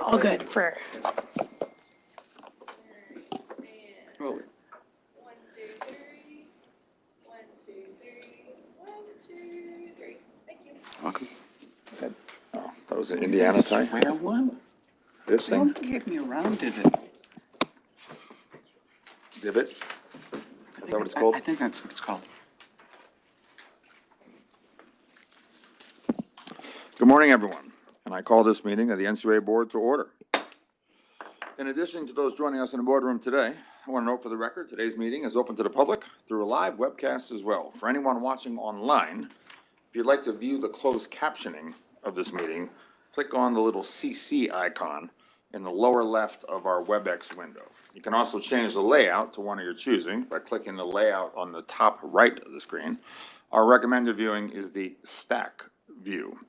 All good for. Well, 1, 2, 3. 1, 2, 3. 1, 2, 3. Thank you. welcome. Oh, that was an Indiana tie? Swear one? This thing? Don't get me around to it. Divot? Is that what it's called? I think that's what it's called. Good morning, everyone, and I call this meeting of the NCUA Board to order. In addition to those joining us in the boardroom today, I want to note for the record, today's meeting is open to the public through a live webcast as well. For anyone watching online, if you'd like to view the closed captioning of this meeting, click on the little CC icon in the lower left of our WebEx window. You can also change the layout to one of your choosing by clicking the layout on the top right of the screen. Our recommended viewing is the stack view.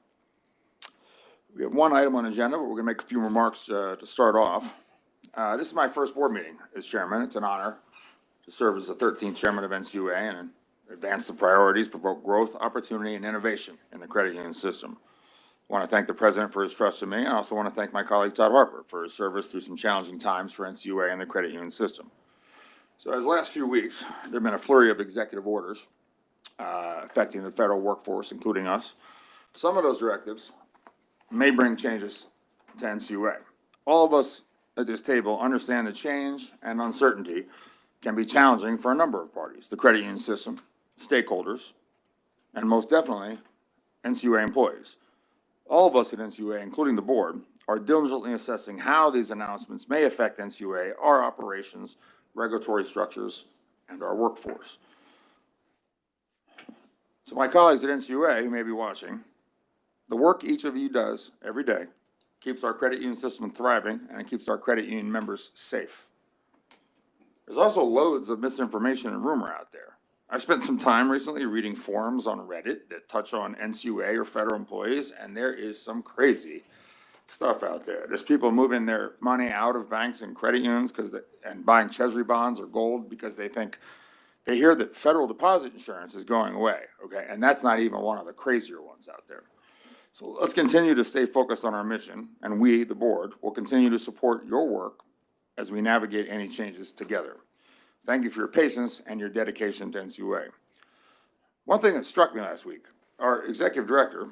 We have one item on the agenda, but we're going to make a few remarks to start off. This is my first board meeting as chairman. It's an honor to serve as the 13th chairman of NCUA and advance the priorities, promote growth, opportunity, and innovation in the credit union system. I want to thank the president for his trust in me. I also want to thank my colleague Todd Harper for his service through some challenging times for NCUA and the credit union system. So as the last few weeks, there have been a flurry of executive orders affecting the federal workforce, including us. Some of those directives may bring changes to NCUA. All of us at this table understand that change and uncertainty can be challenging for a number of parties, the credit union system, stakeholders, and most definitely NCUA employees. All of us at NCUA, including the board, are diligently assessing how these announcements may affect NCUA, our operations, regulatory structures, and our workforce. So my colleagues at NCUA who may be watching, the work each of you does every day keeps our credit union system thriving and it keeps our credit union members safe. There's also loads of misinformation and rumor out there. I've spent some time recently reading forums on Reddit that touch on NCUA or federal employees, and there is some crazy stuff out there. There's people moving their money out of banks and credit unions and buying treasury bonds or gold because they hear that federal deposit insurance is going away, okay? And that's not even one of the crazier ones out there. So let's continue to stay focused on our mission, and we, the board, will continue to support your work as we navigate any changes together. Thank you for your patience and your dedication to NCUA. One thing that struck me last week, our executive director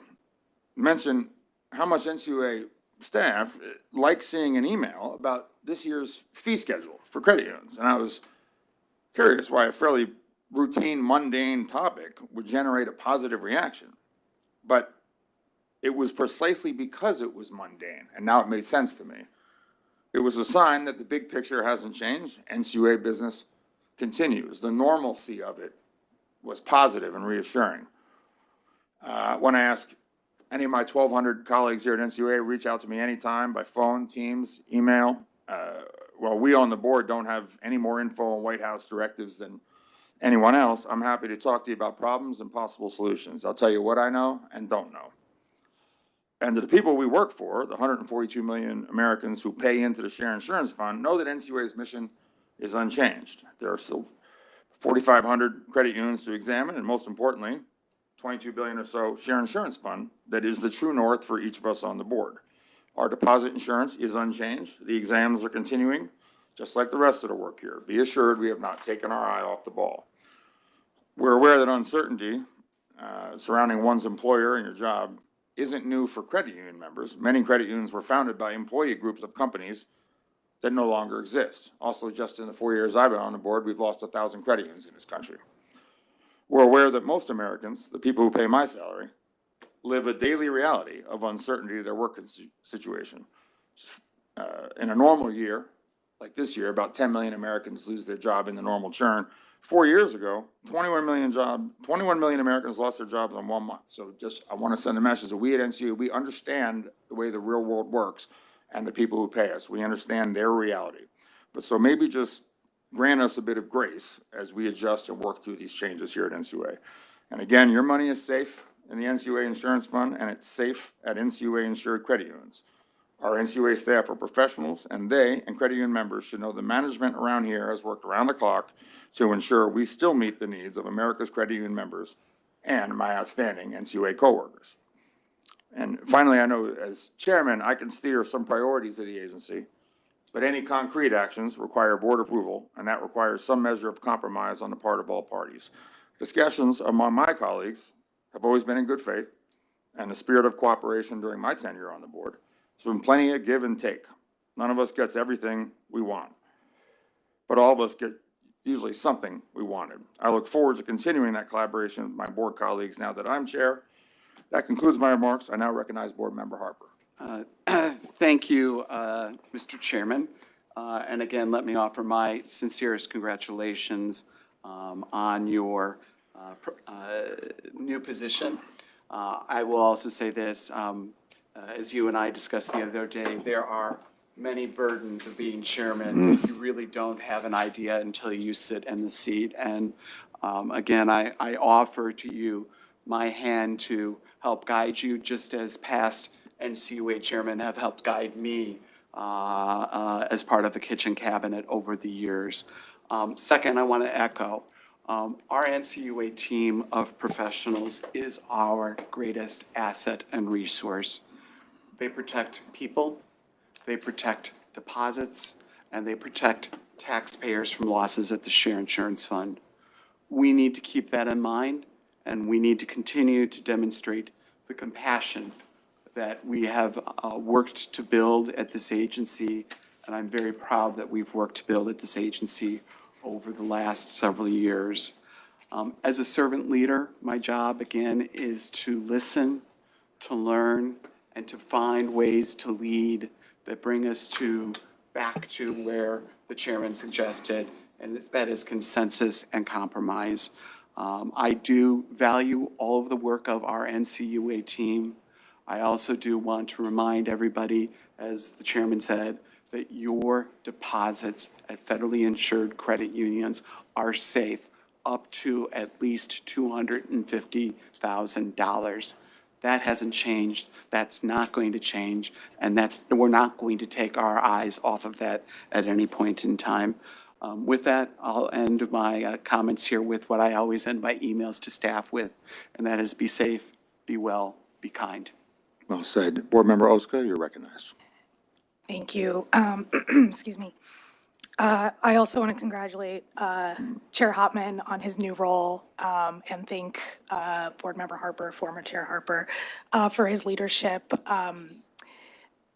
mentioned how much NCUA staff like seeing an email about this year's fee schedule for credit unions. And I was curious why a fairly routine, mundane topic would generate a positive reaction. But it was precisely because it was mundane, and now it made sense to me. It was a sign that the big picture hasn't changed. NCUA business continues. The normalcy of it was positive and reassuring. When I ask any of my 1,200 colleagues here at NCUA, reach out to me anytime by phone, Teams, email. While we on the board don't have any more info on White House directives than anyone else, I'm happy to talk to you about problems and possible solutions. I'll tell you what I know and don't know. And to the people we work for, the 142 million Americans who pay into the Share Insurance Fund, know that NCUA's mission is unchanged. There are still 4,500 credit unions to examine, and most importantly, 22 billion or so Share Insurance Fund that is the true north for each of us on the board. Our deposit insurance is unchanged. The exams are continuing, just like the rest of the work here. Be assured we have not taken our eye off the ball. We're aware that uncertainty surrounding one's employer and your job isn't new for credit union members. Many credit unions were founded by employee groups of companies that no longer exist. Also, just in the 4 years I've been on the board, we've lost 1,000 credit unions in this country. We're aware that most Americans, the people who pay my salary, live a daily reality of uncertainty of their work situation. In a normal year, like this year, about 10 million Americans lose their job in the normal churn. 4 years ago, 21 million Americans lost their jobs in 1 month. So I want to send a message that we at NCUA, we understand the way the real world works and the people who pay us. We understand their reality. But so maybe just grant us a bit of grace as we adjust and work through these changes here at NCUA. And again, your money is safe in the NCUA Insurance Fund, and it's safe at NCUA insured credit unions. Our NCUA staff are professionals, and they and credit union members should know the management around here has worked around the clock to ensure we still meet the needs of America's credit union members and my outstanding NCUA coworkers. And finally, I know as chairman, I can steer some priorities of the agency, but any concrete actions require board approval, and that requires some measure of compromise on the part of all parties. Discussions among my colleagues have always been in good faith and the spirit of cooperation during my tenure on the board. There's been plenty of give and take. None of us gets everything we want, but all of us get usually something we wanted. I look forward to continuing that collaboration with my board colleagues now that I'm chair. That concludes my remarks. I now recognize Board Member Harper. Thank you, Mr. Chairman. And again, let me offer my sincerest congratulations on your new position. I will also say this, as you and I discussed the other day, there are many burdens of being chairman that you really don't have an idea until you sit in the seat. And again, I offer to you my hand to help guide you, just as past NCUA chairmen have helped guide me as part of the kitchen cabinet over the years. Second, I want to echo, our NCUA team of professionals is our greatest asset and resource. They protect people, they protect deposits, and they protect taxpayers from losses at the Share Insurance Fund. We need to keep that in mind, and we need to continue to demonstrate the compassion that we have worked to build at this agency, and I'm very proud that we've worked to build at this agency over the last several years. As a servant leader, my job, again, is to listen, to learn, and to find ways to lead that bring us back to where the chairman suggested, and that is consensus and compromise. I do value all of the work of our NCUA team. I also do want to remind everybody, as the chairman said, that your deposits at federally insured credit unions are safe up to at least $250,000. That hasn't changed. That's not going to change, and we're not going to take our eyes off of that at any point in time. With that, I'll end my comments here with what I always end my emails to staff with, and that is be safe, be well, be kind. Well said. Board Member Oska, you're recognized. Thank you. Excuse me. I also want to congratulate Chair Hopman on his new role and thank Board Member Harper, former Chair Harper, for his leadership.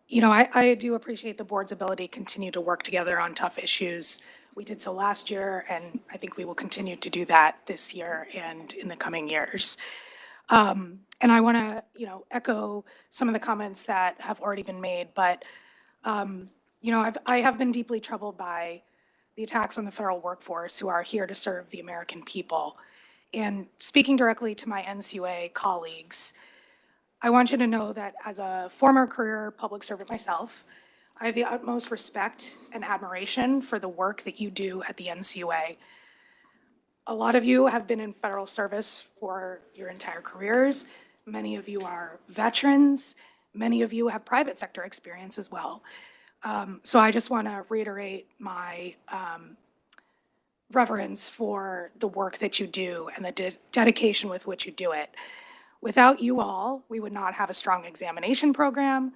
You know, I do appreciate the board's ability to continue to work together on tough issues. We did so last year, and I think we will continue to do that this year and in the coming years. And I want to, echo some of the comments that have already been made, but I have been deeply troubled by the attacks on the federal workforce who are here to serve the American people. And speaking directly to my NCUA colleagues, I want you to know that as a former career public servant myself, I have the utmost respect and admiration for the work that you do at the NCUA. A lot of you have been in federal service for your entire careers. Many of you are veterans. Many of you have private sector experience as well. So I just want to reiterate my reverence for the work that you do and the dedication with which you do it. Without you all, we would not have a strong examination program.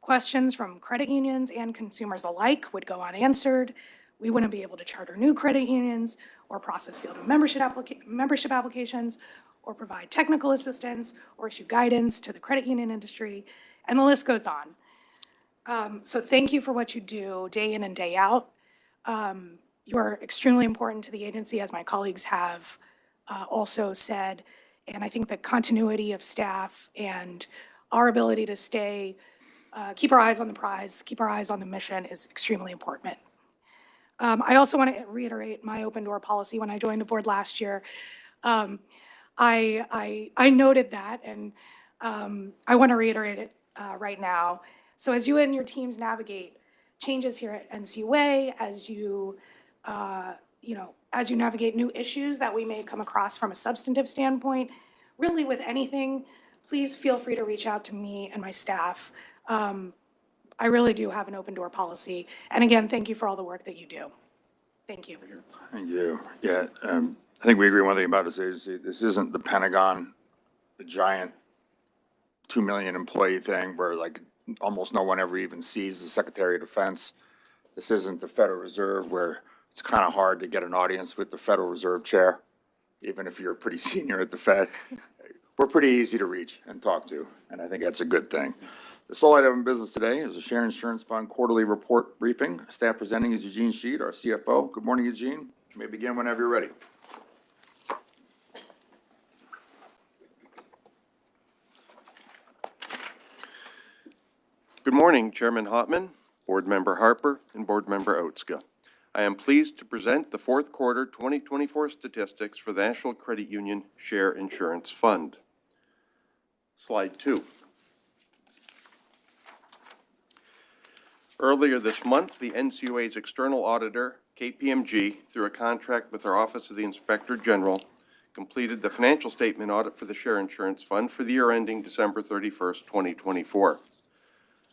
Questions from credit unions and consumers alike would go unanswered. We wouldn't be able to charter new credit unions or process field membership applications or provide technical assistance or issue guidance to the credit union industry, and the list goes on. So thank you for what you do day in and day out. You are extremely important to the agency, as my colleagues have also said, and I think the continuity of staff and our ability to stay, keep our eyes on the prize, keep our eyes on the mission is extremely important. I also want to reiterate my open door policy. When I joined the board last year, I noted that, and I want to reiterate it right now. So as you and your teams navigate changes here at NCUA, as you navigate new issues that we may come across from a substantive standpoint, really with anything, please feel free to reach out to me and my staff. I really do have an open door policy. And again, thank you for all the work that you do. Thank you. Thank you. Yeah, I think we agree one thing about this agency. This isn't the Pentagon, the giant 2 million employee thing where like almost no one ever even sees the Secretary of Defense. This isn't the Federal Reserve where it's kind of hard to get an audience with the Federal Reserve chair, even if you're pretty senior at the Fed. We're pretty easy to reach and talk to, and I think that's a good thing. The sole item of business today is the Share Insurance Fund quarterly report briefing. Staff presenting is Eugene Sheet, our CFO. Good morning, Eugene. You may begin whenever you're ready. Good morning, Chairman Hopman, Board Member Harper, and Board Member Otska. I am pleased to present the fourth quarter 2024 statistics for the National Credit Union Share Insurance Fund. Slide 2. Earlier this month, the NCUA's external auditor, KPMG, through a contract with our Office of the Inspector General, completed the financial statement audit for the Share Insurance Fund for the year ending December 31st, 2024.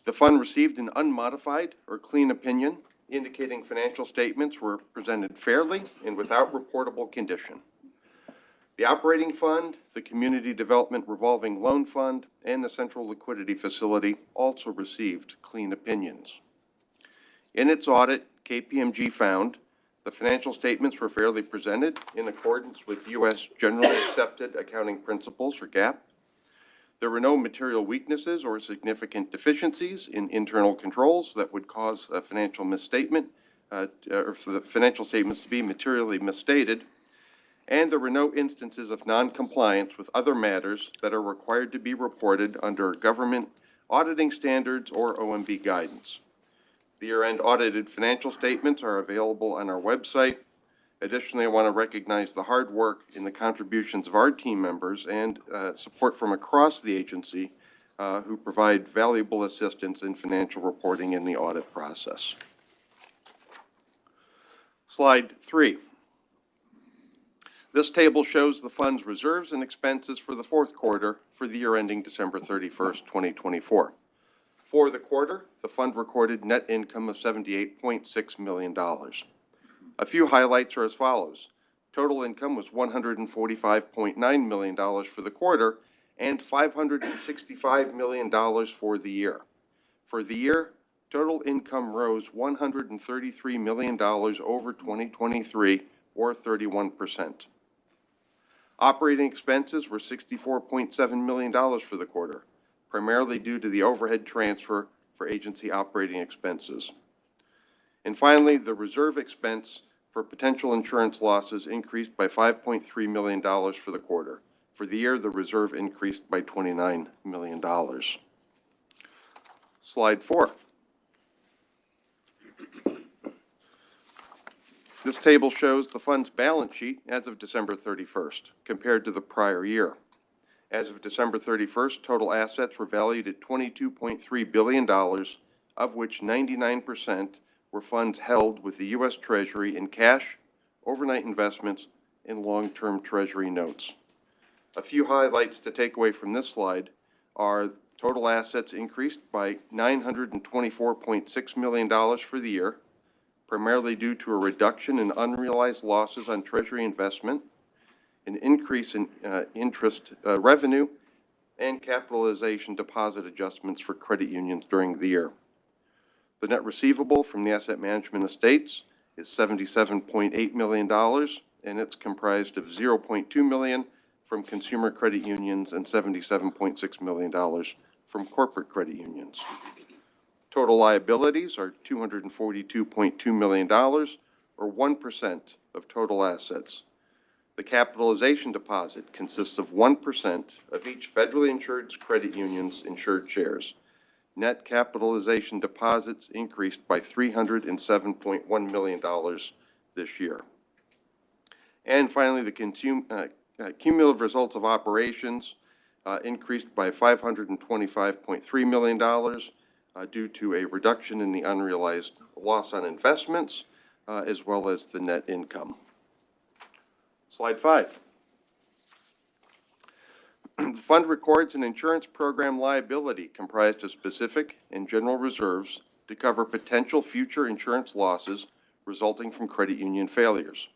The fund received an unmodified or clean opinion indicating financial statements were presented fairly and without reportable condition. The operating fund, the Community Development Revolving Loan Fund, and the Central Liquidity Facility also received clean opinions. In its audit, KPMG found the financial statements were fairly presented in accordance with U.S. Generally Accepted Accounting Principles, or GAAP. There were no material weaknesses or significant deficiencies in internal controls that would cause a financial misstatement, or for the financial statements to be materially misstated. And there were no instances of noncompliance with other matters that are required to be reported under government auditing standards or OMB guidance. The year-end audited financial statements are available on our website. Additionally, I want to recognize the hard work and the contributions of our team members and support from across the agency who provide valuable assistance in financial reporting in the audit process. Slide 3. This table shows the fund's reserves and expenses for the fourth quarter for the year ending December 31st, 2024. For the quarter, the fund recorded net income of $78.6 million. A few highlights are as follows. Total income was $145.9 million for the quarter and $565 million for the year. For the year, total income rose $133 million over 2023, or 31%. Operating expenses were $64.7 million for the quarter, primarily due to the overhead transfer for agency operating expenses. And finally, the reserve expense for potential insurance losses increased by $5.3 million for the quarter. For the year, the reserve increased by $29 million. Slide 4. This table shows the fund's balance sheet as of December 31st, compared to the prior year. As of December 31st, total assets were valued at $22.3 billion, of which 99% were funds held with the U.S. Treasury in cash, overnight investments, and long-term Treasury notes. A few highlights to take away from this slide are total assets increased by $924.6 million for the year, primarily due to a reduction in unrealized losses on Treasury investment, an increase in interest revenue, and capitalization deposit adjustments for credit unions during the year. The net receivable from the asset management estates is $77.8 million, and it's comprised of $0.2 million from consumer credit unions and $77.6 million from corporate credit unions. Total liabilities are $242.2 million, or 1% of total assets. The capitalization deposit consists of 1% of each federally insured credit union's insured shares. Net capitalization deposits increased by $307.1 million this year. And finally, the cumulative results of operations increased by $525.3 million due to a reduction in the unrealized loss on investments, as well as the net income. Slide 5. The fund records an insurance program liability comprised of specific and general reserves to cover potential future insurance losses resulting from credit union failures.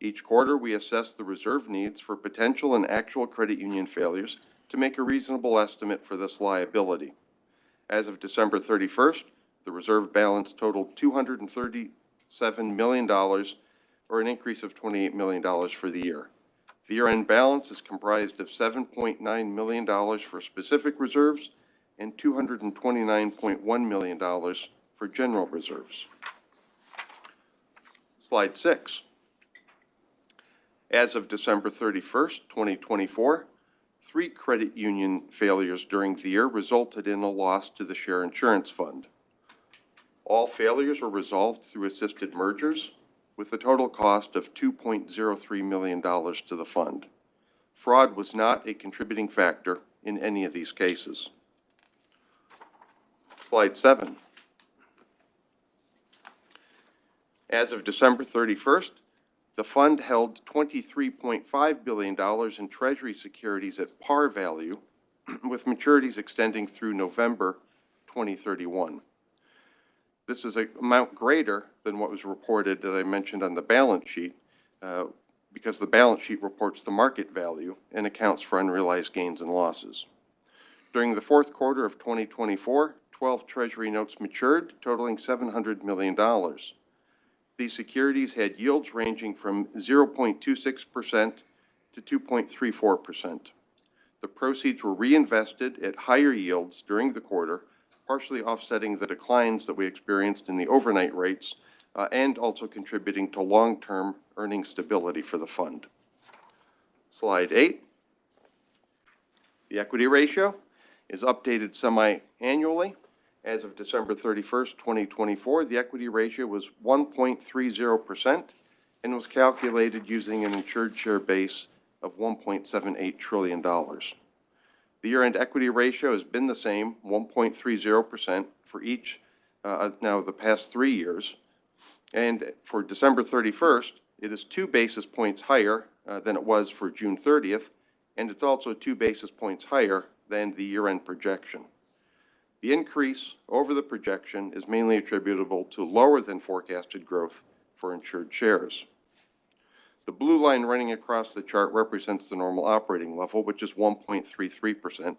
Each quarter, we assess the reserve needs for potential and actual credit union failures to make a reasonable estimate for this liability. As of December 31st, the reserve balance totaled $237 million, or an increase of $28 million for the year. The year-end balance is comprised of $7.9 million for specific reserves and $229.1 million for general reserves. Slide 6. As of December 31st, 2024, 3 credit union failures during the year resulted in a loss to the Share Insurance Fund. All failures were resolved through assisted mergers, with a total cost of $2.03 million to the fund. Fraud was not a contributing factor in any of these cases. Slide 7. As of December 31st, the fund held $23.5 billion in Treasury securities at par value, with maturities extending through November 2031. This is an amount greater than what was reported that I mentioned on the balance sheet, because the balance sheet reports the market value and accounts for unrealized gains and losses. During the fourth quarter of 2024, 12 Treasury notes matured, totaling $700 million. These securities had yields ranging from 0.26% to 2.34%. The proceeds were reinvested at higher yields during the quarter, partially offsetting the declines that we experienced in the overnight rates, and also contributing to long-term earning stability for the fund. Slide 8. The equity ratio is updated semi-annually. As of December 31st, 2024, the equity ratio was 1.30% and was calculated using an insured share base of $1.78 trillion. The year-end equity ratio has been the same, 1.30% for each now the past 3 years. And for December 31st, it is 2 basis points higher than it was for June 30th, and it's also 2 basis points higher than the year-end projection. The increase over the projection is mainly attributable to lower than forecasted growth for insured shares. The blue line running across the chart represents the normal operating level, which is 1.33%,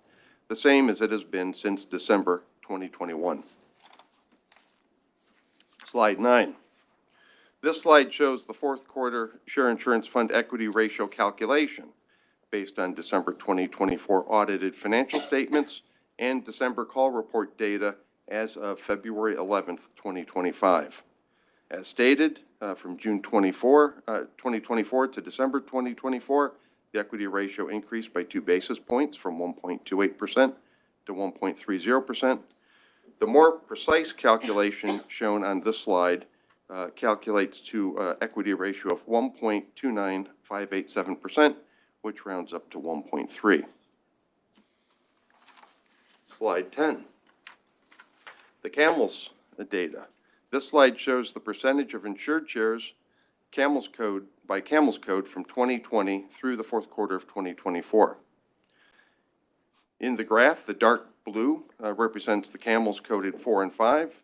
the same as it has been since December 2021. Slide 9. This slide shows the fourth quarter Share Insurance Fund equity ratio calculation based on December 2024 audited financial statements and December call report data as of February 11th, 2025. As stated, from June 2024 to December 2024, the equity ratio increased by 2 basis points from 1.28% to 1.30%. The more precise calculation shown on this slide calculates to equity ratio of 1.29587%, which rounds up to 1.3. Slide 10. The CAMELS data. This slide shows the percentage of insured shares CAMELS code by CAMELS code from 2020 through the fourth quarter of 2024. In the graph, the dark blue represents the CAMELS coded 4 and 5,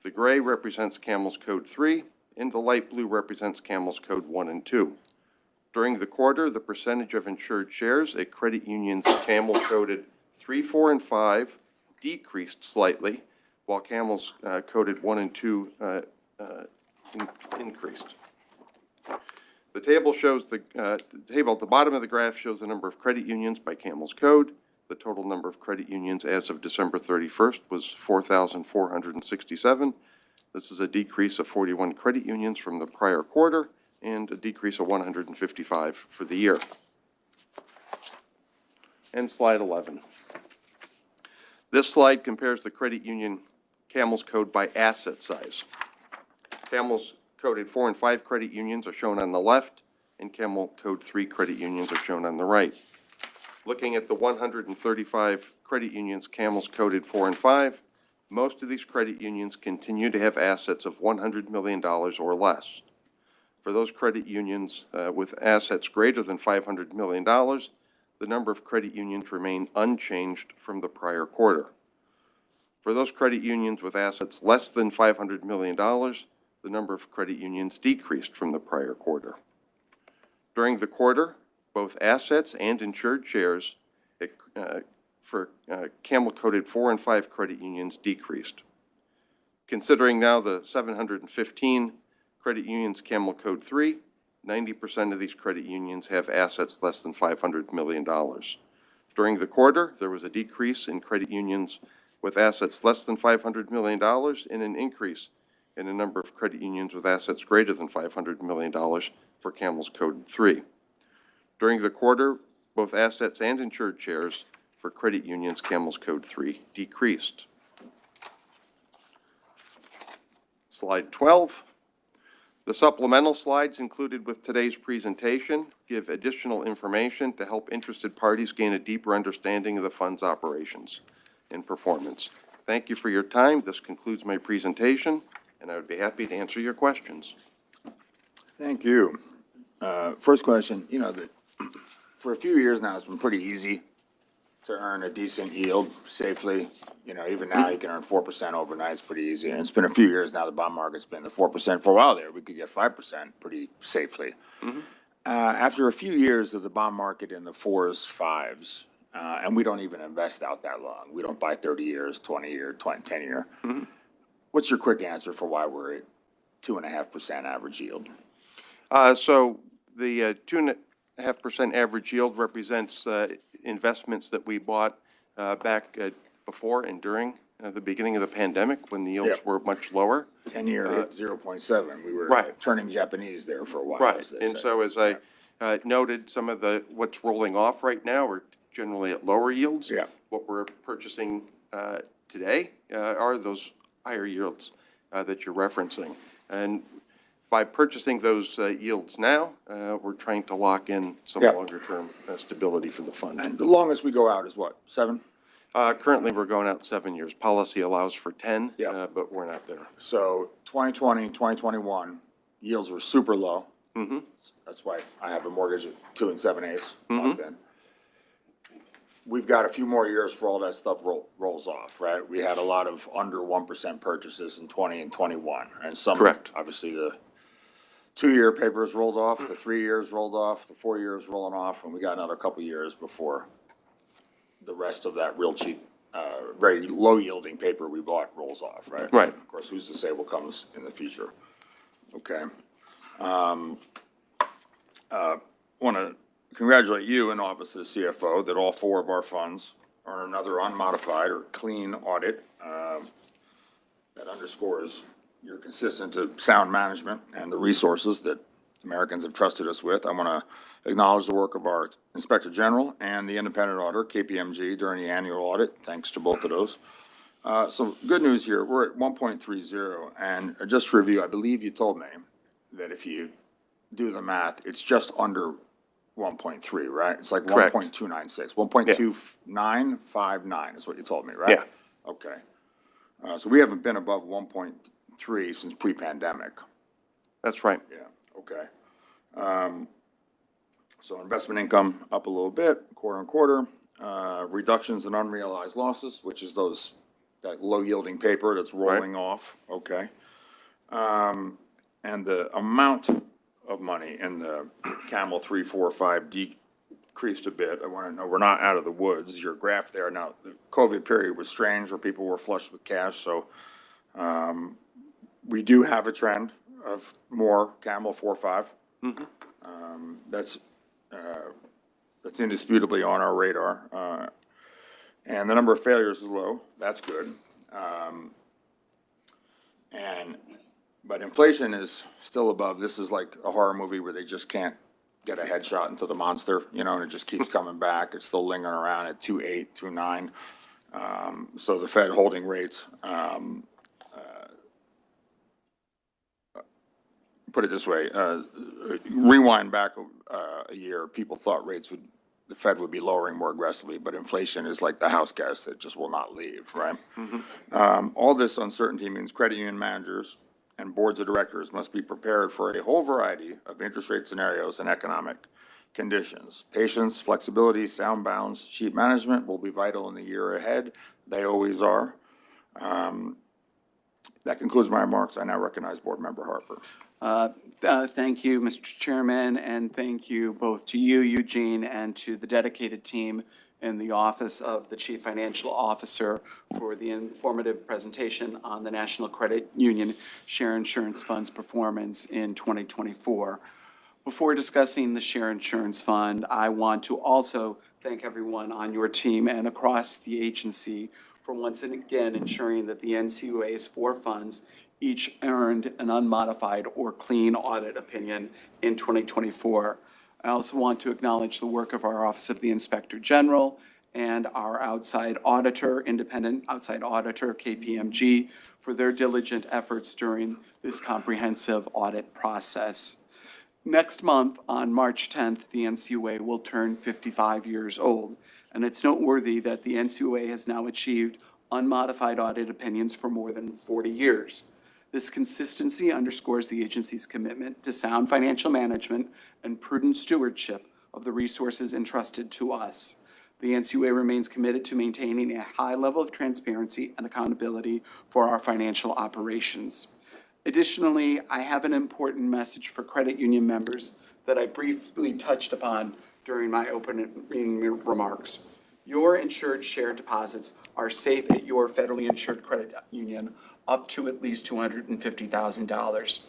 the gray represents CAMELS code 3, and the light blue represents CAMELS code 1 and 2. During the quarter, the percentage of insured shares at credit unions CAMELS coded 3, 4, and 5 decreased slightly, while CAMELS coded 1 and 2 increased. The table shows the table at the bottom of the graph shows the number of credit unions by CAMELS code. The total number of credit unions as of December 31st was 4,467. This is a decrease of 41 credit unions from the prior quarter and a decrease of 155 for the year. And slide 11. This slide compares the credit union CAMELS code by asset size. CAMELS coded 4 and 5 credit unions are shown on the left, and CAMEL code 3 credit unions are shown on the right. Looking at the 135 credit unions CAMELS coded 4 and 5, most of these credit unions continue to have assets of $100 million or less. For those credit unions with assets greater than $500 million, the number of credit unions remain unchanged from the prior quarter. For those credit unions with assets less than $500 million, the number of credit unions decreased from the prior quarter. During the quarter, both assets and insured shares for camel-coded 4 and 5 credit unions decreased. Considering now the 715 credit unions Camel Code 3, 90% of these credit unions have assets less than $500 million. During the quarter, there was a decrease in credit unions with assets less than $500 million and an increase in the number of credit unions with assets greater than $500 million for CAMELS Code 3. During the quarter, both assets and insured shares for credit unions CAMELS Code 3 decreased. Slide 12. The supplemental slides included with today's presentation give additional information to help interested parties gain a deeper understanding of the fund's operations and performance. Thank you for your time. This concludes my presentation, and I would be happy to answer your questions. Thank you. First question, for a few years now, it's been pretty easy to earn a decent yield safely. Even now you can earn 4% overnight. It's pretty easy. And it's been a few years now, the bond market's been the 4%. For a while there, we could get 5% pretty safely. After a few years of the bond market in the 4s, 5s, and we don't even invest out that long. We don't buy 30 years, 20 year, 10 year. What's your quick answer for why we're at 2.5% average yield? So the 2.5% average yield represents investments that we bought back before and during the beginning of the pandemic when the yields were much lower. 10-year hit 0.7. We were turning Japanese there for a while. Right. And so as I noted, some of what's rolling off right now are generally at lower yields. Yeah. What we're purchasing today are those higher yields that you're referencing. And by purchasing those yields now, we're trying to lock in some longer-term stability for the fund. And the longest we go out is what, 7? Currently, we're going out 7 years. Policy allows for 10, but we're not there. So 2020, 2021, yields were super low. That's why I have a mortgage at 2 7/8 locked in. We've got a few more years for all that stuff rolls off, right? We had a lot of under 1% purchases in 20 and 21. And some, obviously, the 2-year papers rolled off, the 3 years rolled off, the 4 years rolling off, and we got another couple years before the rest of that real cheap, very low yielding paper we bought rolls off, right? Right. Of course, who's to say what comes in the future? Okay. Want to congratulate you in office of the CFO that all 4 of our funds are another unmodified or clean audit. That underscores your consistent to sound management and the resources that Americans have trusted us with. I want to acknowledge the work of our Inspector General and the independent auditor, KPMG, during the annual audit. Thanks to both of those. So good news here, we're at 1.30, and just to review, I believe you told me that if you do the math, it's just under 1.3, right? It's like 1.296, 1.2959 is what you told me, right? Yeah. Okay. So we haven't been above 1.3 since pre-pandemic. That's right. Yeah, okay. So investment income up a little bit, quarter on quarter. Reductions in unrealized losses, which is that low yielding paper that's rolling off, okay. And the amount of money in the CAMEL 3, 4, 5 decreased a bit. I want to know, we're not out of the woods. Your graph there, now, the COVID period was strange where people were flush with cash, so we do have a trend of more CAMEL 4, 5. That's indisputably on our radar. And the number of failures is low. That's good. But inflation is still above. This is like a horror movie where they just can't get a headshot into the monster, and it just keeps coming back. It's still lingering around at 2.8, 2.9. So the Fed holding rates, put it this way, rewind back a year, people thought the Fed would be lowering more aggressively, but inflation is like the house gas that just will not leave, right? All this uncertainty means credit union managers and boards of directors must be prepared for a whole variety of interest rate scenarios and economic conditions. Patience, flexibility, sound balance, sheet management will be vital in the year ahead. They always are. That concludes my remarks. I now recognize Board Member Harper. Thank you, Mr. Chairman, and thank you both to you, Eugene, and to the dedicated team and the Office of the Chief Financial Officer for the informative presentation on the National Credit Union Share Insurance Fund's performance in 2024. Before discussing the Share Insurance Fund, I want to also thank everyone on your team and across the agency for once again ensuring that the NCUA's 4 funds each earned an unmodified or clean audit opinion in 2024. I also want to acknowledge the work of our Office of the Inspector General and our outside auditor, independent outside auditor, KPMG, for their diligent efforts during this comprehensive audit process. Next month, on March 10th, the NCUA will turn 55 years old, and it's noteworthy that the NCUA has now achieved unmodified audit opinions for more than 40 years. This consistency underscores the agency's commitment to sound financial management and prudent stewardship of the resources entrusted to us. The NCUA remains committed to maintaining a high level of transparency and accountability for our financial operations. Additionally, I have an important message for credit union members that I briefly touched upon during my opening remarks. Your insured shared deposits are safe at your federally insured credit union up to at least $250,000.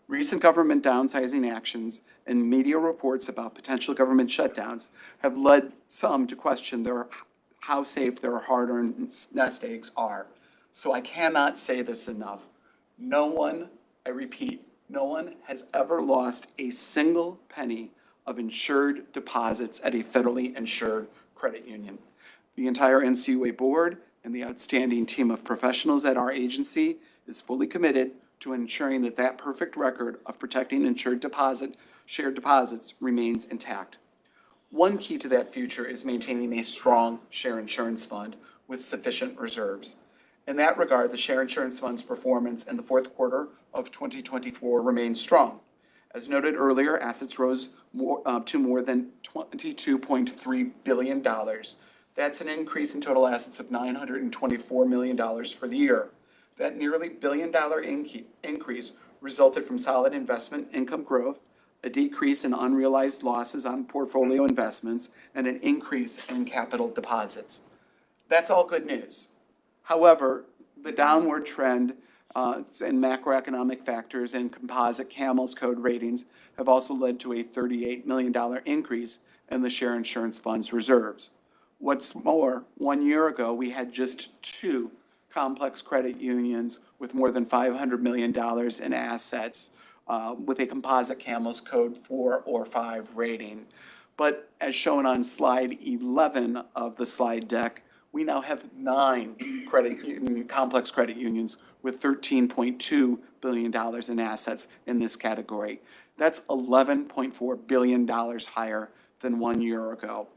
Recent government downsizing actions and media reports about potential government shutdowns have led some to question how safe their hard-earned nest eggs are. So I cannot say this enough. No one, I repeat, no one has ever lost a single penny of insured deposits at a federally insured credit union. The entire NCUA board and the outstanding team of professionals at our agency is fully committed to ensuring that that perfect record of protecting insured shared deposits remains intact. One key to that future is maintaining a strong share insurance fund with sufficient reserves. In that regard, the Share Insurance Fund's performance in the fourth quarter of 2024 remains strong. As noted earlier, assets rose to more than $22.3 billion. That's an increase in total assets of $924 million for the year. That nearly billion-dollar increase resulted from solid investment income growth, a decrease in unrealized losses on portfolio investments, and an increase in capital deposits. That's all good news. However, the downward trend in macroeconomic factors and composite CAMELS code ratings have also led to a $38 million increase in the Share Insurance Fund's reserves. What's more, 1 year ago, we had just 2 complex credit unions with more than $500 million in assets with a composite CAMELS code 4 or 5 rating. But as shown on slide 11 of the slide deck, we now have 9 complex credit unions with $13.2 billion in assets in this category. That's $11.4 billion higher than 1 year ago.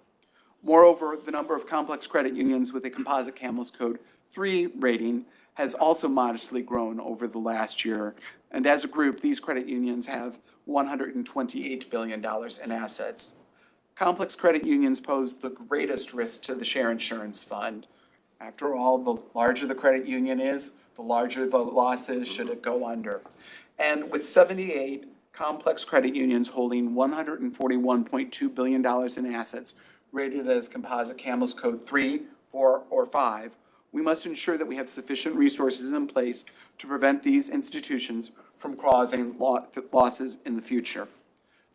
Moreover, the number of complex credit unions with a composite CAMELS code 3 rating has also modestly grown over the last year. And as a group, these credit unions have $128 billion in assets. Complex credit unions pose the greatest risk to the Share Insurance Fund. After all, the larger the credit union is, the larger the loss is should it go under. And with 78 complex credit unions holding $141.2 billion in assets rated as composite CAMELS code 3, 4, or 5, we must ensure that we have sufficient resources in place to prevent these institutions from causing losses in the future.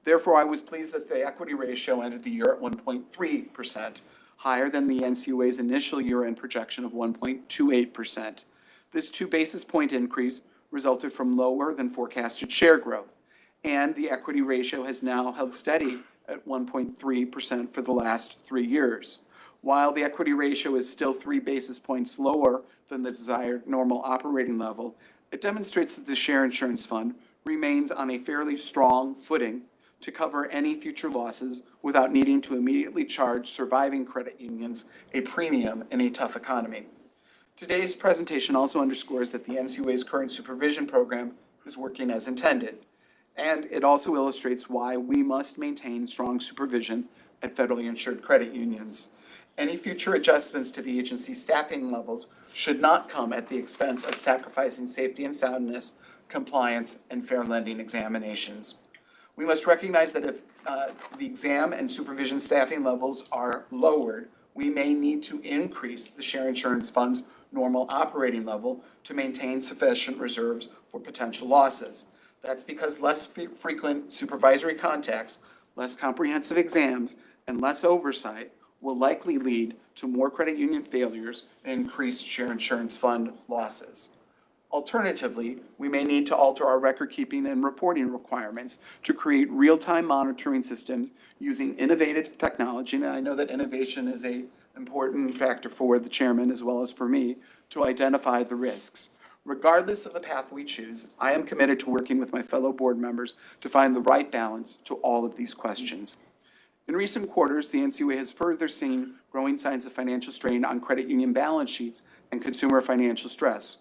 Therefore, I was pleased that the equity ratio ended the year at 1.3%, higher than the NCUA's initial year-end projection of 1.28%. This 2 basis point increase resulted from lower than forecasted share growth, and the equity ratio has now held steady at 1.3% for the last 3 years. While the equity ratio is still 3 basis points lower than the desired normal operating level, it demonstrates that the Share Insurance Fund remains on a fairly strong footing to cover any future losses without needing to immediately charge surviving credit unions a premium in a tough economy. Today's presentation also underscores that the NCUA's current supervision program is working as intended, and it also illustrates why we must maintain strong supervision at federally insured credit unions. Any future adjustments to the agency's staffing levels should not come at the expense of sacrificing safety and soundness, compliance, and fair lending examinations. We must recognize that if the exam and supervision staffing levels are lowered, we may need to increase the share insurance fund's normal operating level to maintain sufficient reserves for potential losses. That's because less frequent supervisory contacts, less comprehensive exams, and less oversight will likely lead to more credit union failures and increased share insurance fund losses. Alternatively, we may need to alter our record-keeping and reporting requirements to create real-time monitoring systems using innovative technology, and I know that innovation is an important factor for the chairman as well as for me, to identify the risks. Regardless of the path we choose, I am committed to working with my fellow board members to find the right balance to all of these questions. In recent quarters, the NCUA has further seen growing signs of financial strain on credit union balance sheets and consumer financial stress.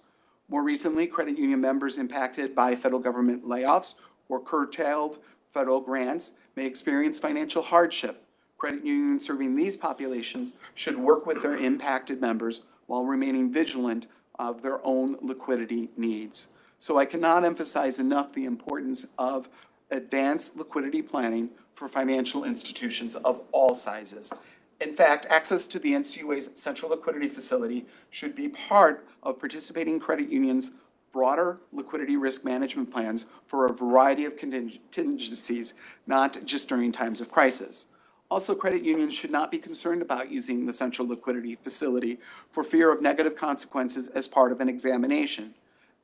More recently, credit union members impacted by federal government layoffs or curtailed federal grants may experience financial hardship. Credit unions serving these populations should work with their impacted members while remaining vigilant of their own liquidity needs. So I cannot emphasize enough the importance of advanced liquidity planning for financial institutions of all sizes. In fact, access to the NCUA's central liquidity facility should be part of participating credit unions' broader liquidity risk management plans for a variety of contingencies, not just during times of crisis. Also, credit unions should not be concerned about using the central liquidity facility for fear of negative consequences as part of an examination.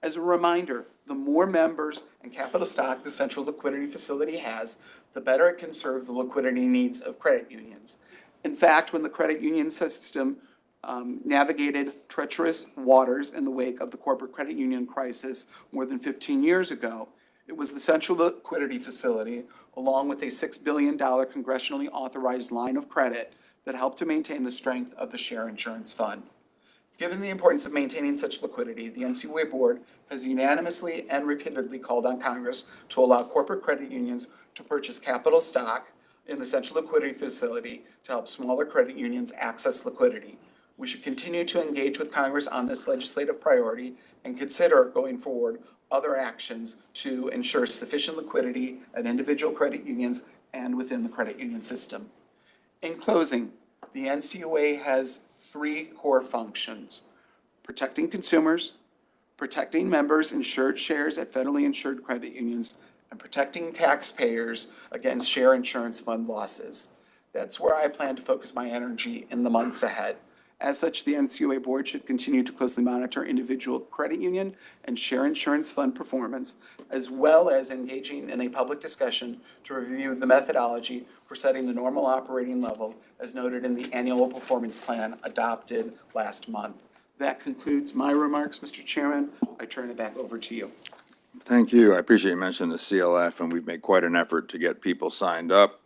As a reminder, the more members and capital stock the central liquidity facility has, the better it can serve the liquidity needs of credit unions. In fact, when the credit union system navigated treacherous waters in the wake of the corporate credit union crisis more than 15 years ago, it was the central liquidity facility, along with a $6 billion congressionally authorized line of credit, that helped to maintain the strength of the share insurance fund. Given the importance of maintaining such liquidity, the NCUA board has unanimously and repeatedly called on Congress to allow corporate credit unions to purchase capital stock in the central liquidity facility to help smaller credit unions access liquidity. We should continue to engage with Congress on this legislative priority and consider going forward other actions to ensure sufficient liquidity at individual credit unions and within the credit union system. In closing, the NCUA has three core functions: protecting consumers, protecting members' insured shares at federally insured credit unions, and protecting taxpayers against share insurance fund losses. That's where I plan to focus my energy in the months ahead. As such, the NCUA board should continue to closely monitor individual credit union and share insurance fund performance, as well as engaging in a public discussion to review the methodology for setting the normal operating level as noted in the annual performance plan adopted last month. That concludes my remarks, Mr. Chairman. I turn it back over to you. Thank you. I appreciate you mentioning the CLF, and we've made quite an effort to get people signed up.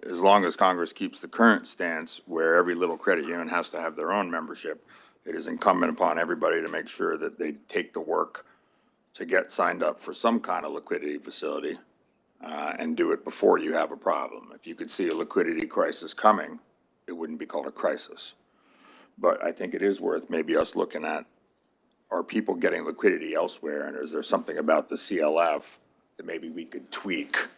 As long as Congress keeps the current stance where every little credit union has to have their own membership, it is incumbent upon everybody to make sure that they take the work to get signed up for some kind of liquidity facility and do it before you have a problem. If you could see a liquidity crisis coming, it wouldn't be called a crisis. But I think it is worth maybe us looking at, are people getting liquidity elsewhere, and is there something about the CLF that maybe we could tweak?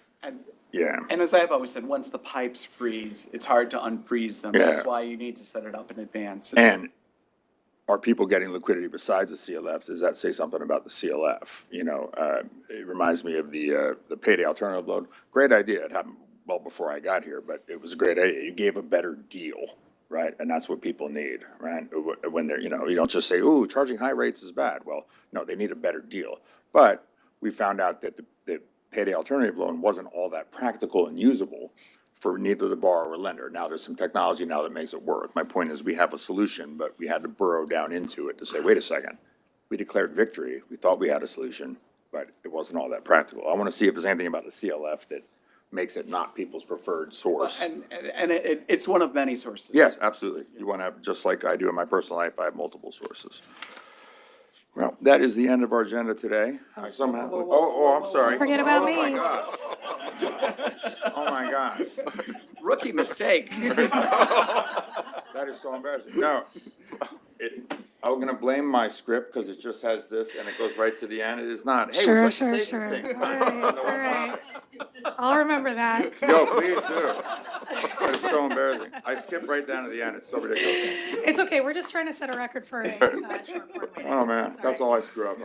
Yeah. And as I've always said, once the pipes freeze, it's hard to unfreeze them. Yeah. That's why you need to set it up in advance. And are people getting liquidity besides the CLF? Does that say something about the CLF? You know, it reminds me of the payday alternative loan. Great idea. It happened well before I got here, but it was a great idea. You gave a better deal, right? And that's what people need, right? When they're, you know, you don't just say, ooh, charging high rates is bad. Well, no, they need a better deal. But we found out that the payday alternative loan wasn't all that practical and usable for neither the borrower or lender. Now there's some technology now that makes it work. My point is we have a solution, but we had to burrow down into it to say, wait a second, we declared victory. We thought we had a solution, but it wasn't all that practical. I want to see if there's anything about the CLF that makes it not people's preferred source. And it's one of many sources. Yes, absolutely. You want to have, just like I do in my personal life, I have multiple sources. Well, that is the end of our agenda today. I somehow, I'm sorry. Don't forget about me. Oh, my gosh. Oh, my gosh. Rookie mistake. That is so embarrassing. No, I'm going to blame my script because it just has this and it goes right to the end. It is not. Hey, Sure, would you like to sure, say sure. something? All right, all right. I'll remember that. No, please do. That is so embarrassing. I skipped right down to the end. It's so ridiculous. It's okay, we're just trying to set a record for a short board meeting. Oh, man, that's all I screw up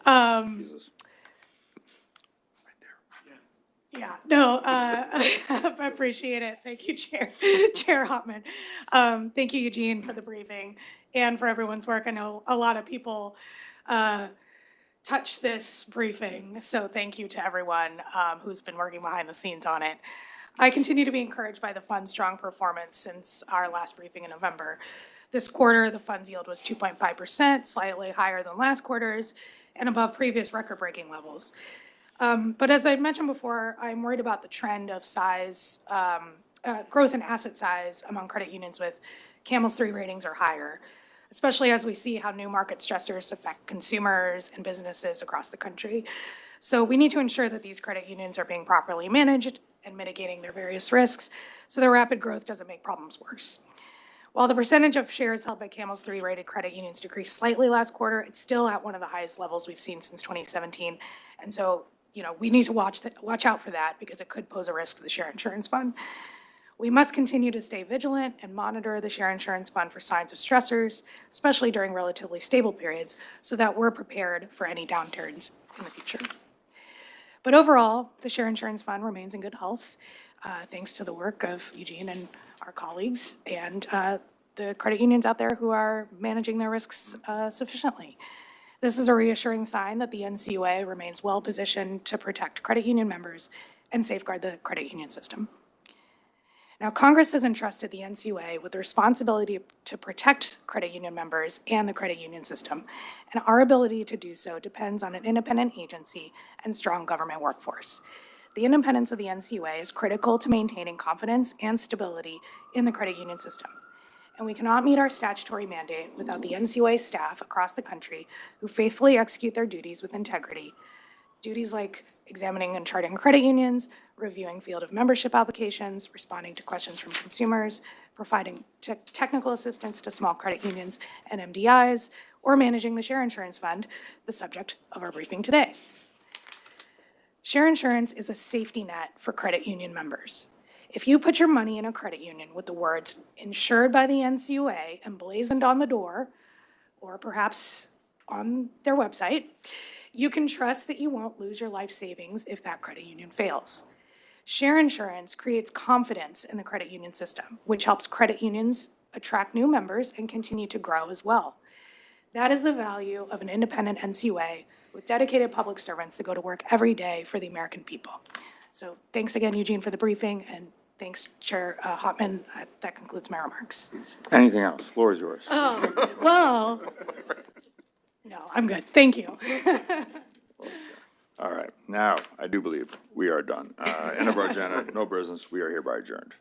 on. Jesus. Yeah, no, I appreciate it. Thank you, Chair Hopman. Thank you, Eugene, for the briefing and for everyone's work. I know a lot of people touched this briefing, so thank you to everyone who's been working behind the scenes on it. I continue to be encouraged by the fund's strong performance since our last briefing in November. This quarter, the fund's yield was 2.5%, slightly higher than last quarter's and above previous record-breaking levels. But as I mentioned before, I'm worried about the trend of growth in asset size among credit unions with CAMELS 3 ratings or higher, especially as we see how new market stressors affect consumers and businesses across the country. So we need to ensure that these credit unions are being properly managed and mitigating their various risks so their rapid growth doesn't make problems worse. While the percentage of shares held by CAMELS 3 rated credit unions decreased slightly last quarter, it's still at one of the highest levels we've seen since 2017. And so, we need to watch out for that because it could pose a risk to the share insurance fund. We must continue to stay vigilant and monitor the share insurance fund for signs of stressors, especially during relatively stable periods, so that we're prepared for any downturns in the future. But overall, the share insurance fund remains in good health, thanks to the work of Eugene and our colleagues and the credit unions out there who are managing their risks sufficiently. This is a reassuring sign that the NCUA remains well-positioned to protect credit union members and safeguard the credit union system. Now, Congress has entrusted the NCUA with the responsibility to protect credit union members and the credit union system, and our ability to do so depends on an independent agency and strong government workforce. The independence of the NCUA is critical to maintaining confidence and stability in the credit union system. And we cannot meet our statutory mandate without the NCUA staff across the country who faithfully execute their duties with integrity. Duties like examining and charting credit unions, reviewing field of membership applications, responding to questions from consumers, providing technical assistance to small credit unions and MDIs, or managing the share insurance fund, the subject of our briefing today. Share insurance is a safety net for credit union members. If you put your money in a credit union with the words insured by the NCUA emblazoned on the door, or perhaps on their website, you can trust that you won't lose your life savings if that credit union fails. Share insurance creates confidence in the credit union system, which helps credit unions attract new members and continue to grow as well. That is the value of an independent NCUA with dedicated public servants that go to work every day for the American people. So thanks again, Eugene, for the briefing, and thanks, Chair Hopman. That concludes my remarks. Anything else? Floor is yours. Well, no, I'm good. Thank you. All right, now, I do believe we are done. End of our agenda, no business, we are hereby adjourned.